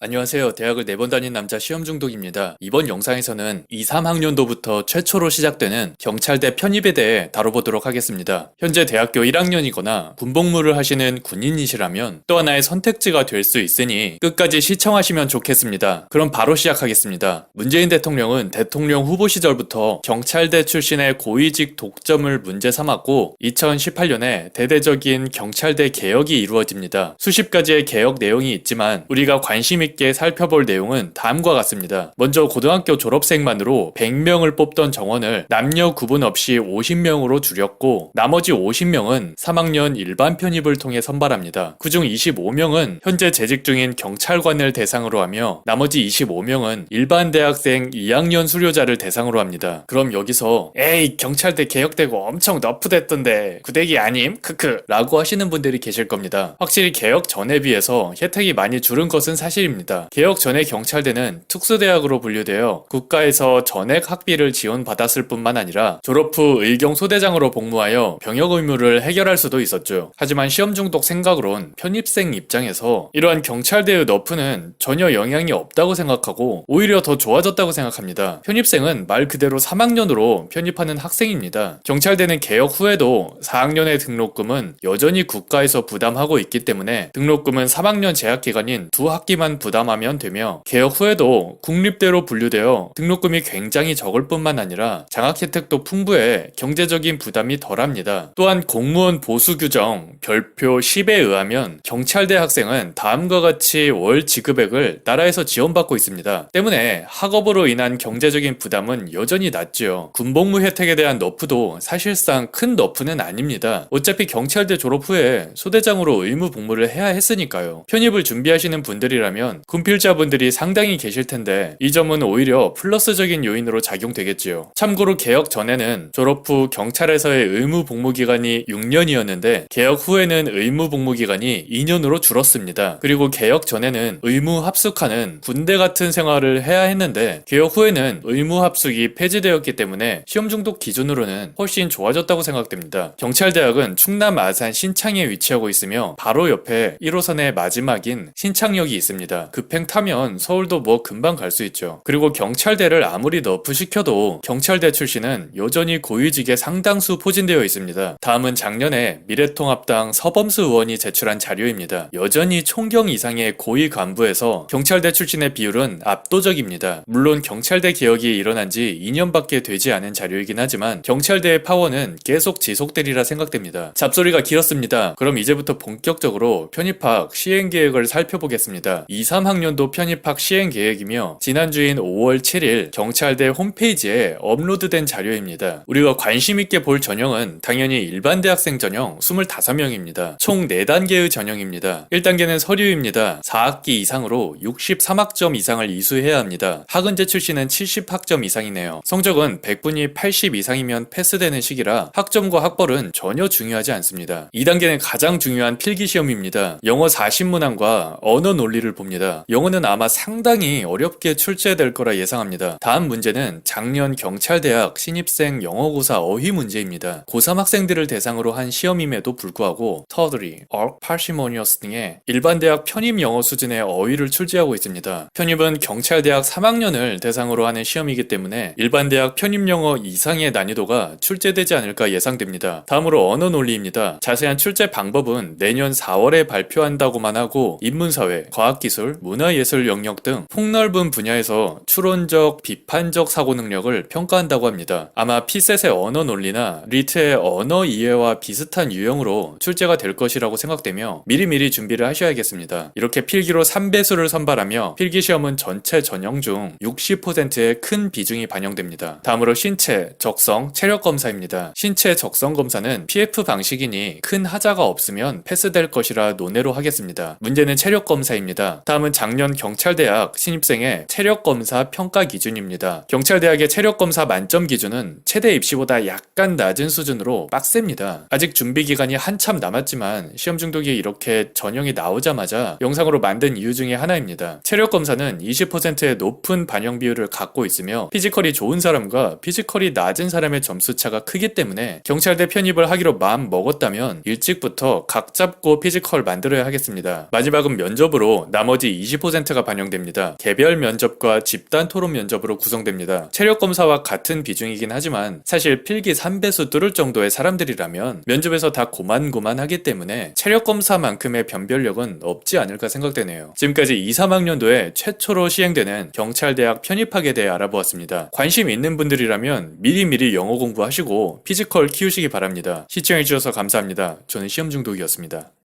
안녕하세요. 대학을 4번 다닌 남자 시험 중독입니다. 이번 영상에서는 2, 3학년도부터 최초로 시작되는 경찰대 편입에 대해 다뤄보도록 하겠습니다. 현재 대학교 1학년이거나 군복무를 하시는 군인이시라면 또 하나의 선택지가 될 수 있으니 끝까지 시청하시면 좋겠습니다. 그럼 바로 시작하겠습니다. 문재인 대통령은 대통령 후보 시절부터 경찰대 출신의 고위직 독점을 문제 삼았고 2018년에 대대적인 경찰대 개혁이 이루어집니다. 수십 가지의 개혁 내용이 있지만 우리가 관심 있게 살펴볼 내용은 다음과 같습니다. 먼저 고등학교 졸업생만으로 100명을 뽑던 정원을 남녀 구분 없이 50명으로 줄였고 나머지 50명은 3학년 일반 편입을 통해 선발합니다. 그중 25명은 현재 재직 중인 경찰관을 대상으로 하며 나머지 25명은 일반 대학생 2학년 수료자를 대상으로 합니다. 그럼 여기서 에이 경찰대 개혁되고 엄청 너프됐던데 구대기 아님? 크크 라고 하시는 분들이 계실 겁니다. 확실히 개혁 전에 비해서 혜택이 많이 줄은 것은 사실입니다. 개혁 전에 경찰대는 특수대학으로 분류되어 국가에서 전액 학비를 지원받았을 뿐만 아니라 졸업 후 의경 소대장으로 복무하여 병역 의무를 해결할 수도 있었죠. 하지만 시험 중독 생각으론 편입생 입장에서 이러한 경찰대의 너프는 전혀 영향이 없다고 생각하고 오히려 더 좋아졌다고 생각합니다. 편입생은 말 그대로 3학년으로 편입하는 학생입니다. 경찰대는 개혁 후에도 4학년의 등록금은 여전히 국가에서 부담하고 있기 때문에 등록금은 3학년 재학 기간인 2학기만 부담하면 되며 개혁 후에도 국립대로 분류되어 등록금이 굉장히 적을 뿐만 아니라 장학 혜택도 풍부해 경제적인 부담이 덜합니다. 또한 공무원 보수 규정 별표 10에 의하면 경찰대 학생은 다음과 같이 월 지급액을 나라에서 지원받고 있습니다. 때문에 학업으로 인한 경제적인 부담은 여전히 낮죠. 군복무 혜택에 대한 너프도 사실상 큰 너프는 아닙니다. 어차피 경찰대 졸업 후에 소대장으로 의무 복무를 해야 했으니까요. 편입을 준비하시는 분들이라면 군필자분들이 상당히 계실 텐데 이 점은 오히려 플러스적인 요인으로 작용되겠지요. 참고로 개혁 전에는 졸업 후 경찰에서의 의무 복무 기간이 6년이었는데 개혁 후에는 의무 복무 기간이 2년으로 줄었습니다. 그리고 개혁 전에는 의무 합숙하는 군대 같은 생활을 해야 했는데 개혁 후에는 의무 합숙이 폐지되었기 때문에 시험 중독 기준으로는 훨씬 좋아졌다고 생각됩니다. 경찰대학은 충남 아산 신창에 위치하고 있으며 바로 옆에 1호선의 마지막인 신창역이 있습니다. 급행 타면 서울도 뭐 금방 갈 수 있죠. 그리고 경찰대를 아무리 너프시켜도 경찰대 출신은 여전히 고위직에 상당수 포진되어 있습니다. 다음은 작년에 미래통합당 서범수 의원이 제출한 자료입니다. 여전히 총경 이상의 고위 간부에서 경찰대 출신의 비율은 압도적입니다. 물론 경찰대 개혁이 일어난 지 2년밖에 되지 않은 자료이긴 하지만 경찰대의 파워는 계속 지속되리라 생각됩니다. 잡소리가 길었습니다. 그럼 이제부터 본격적으로 편입학 시행계획을 살펴보겠습니다. 2, 3학년도 편입학 시행계획이며 지난주인 5월 7일 경찰대 홈페이지에 업로드된 자료입니다. 우리가 관심있게 볼 전형은 당연히 일반 대학생 전형 25명입니다. 총 4단계의 전형입니다. 1단계는 서류입니다. 4학기 이상으로 63학점 이상을 이수해야 합니다. 학은제 출신은 70학점 이상이네요. 성적은 100분이 80 이상이면 패스되는 시기라 학점과 학벌은 전혀 중요하지 않습니다. 2단계는 가장 중요한 필기시험입니다. 영어 40문항과 언어 논리를 봅니다. 영어는 아마 상당히 어렵게 출제될 거라 예상합니다. 다음 문제는 작년 경찰대학 신입생 영어고사 어휘 문제입니다. 고3 학생들을 대상으로 한 시험임에도 불구하고 totally, or parsimonious 등의 일반 대학 편입 영어 수준의 어휘를 출제하고 있습니다. 편입은 경찰대학 3학년을 대상으로 하는 시험이기 때문에 일반 대학 편입 영어 이상의 난이도가 출제되지 않을까 예상됩니다. 다음으로 언어 논리입니다. 자세한 출제 방법은 내년 4월에 발표한다고만 하고 인문사회, 과학기술, 문화예술 영역 등 폭넓은 분야에서 추론적, 비판적 사고 능력을 평가한다고 합니다. 아마 피셋의 언어 논리나 리트의 언어 이해와 비슷한 유형으로 출제가 될 것이라고 생각되며 미리미리 준비를 하셔야겠습니다. 이렇게 필기로 3배수를 선발하며 필기시험은 전체 전형 중 60%의 큰 비중이 반영됩니다. 다음으로 신체, 적성, 체력 검사입니다. 신체 적성 검사는 PF 방식이니 큰 하자가 없으면 패스될 것이라 논외로 하겠습니다. 문제는 체력 검사입니다. 다음은 작년 경찰대학 신입생의 체력검사 평가 기준입니다. 경찰대학의 체력검사 만점 기준은 최대 입시보다 약간 낮은 수준으로 빡셉니다. 아직 준비기간이 한참 남았지만 시험 중독이 이렇게 전형이 나오자마자 영상으로 만든 이유 중에 하나입니다. 체력검사는 20%의 높은 반영 비율을 갖고 있으며 피지컬이 좋은 사람과 피지컬이 낮은 사람의 점수차가 크기 때문에 경찰대 편입을 하기로 마음 먹었다면 일찍부터 각 잡고 피지컬 만들어야 하겠습니다. 마지막은 면접으로 나머지 면접이 20%가 반영됩니다. 개별 면접과 집단 토론 면접으로 구성됩니다. 체력 검사와 같은 비중이긴 하지만 사실 필기 3배수 뚫을 정도의 사람들이라면 면접에서 다 고만고만하기 때문에 체력 검사만큼의 변별력은 없지 않을까 생각되네요. 지금까지 2, 3학년도에 최초로 시행되는 경찰대학 편입학에 대해 알아보았습니다. 관심 있는 분들이라면 미리미리 영어 공부하시고 피지컬 키우시기 바랍니다. 시청해주셔서 감사합니다. 저는 시험 중독이었습니다.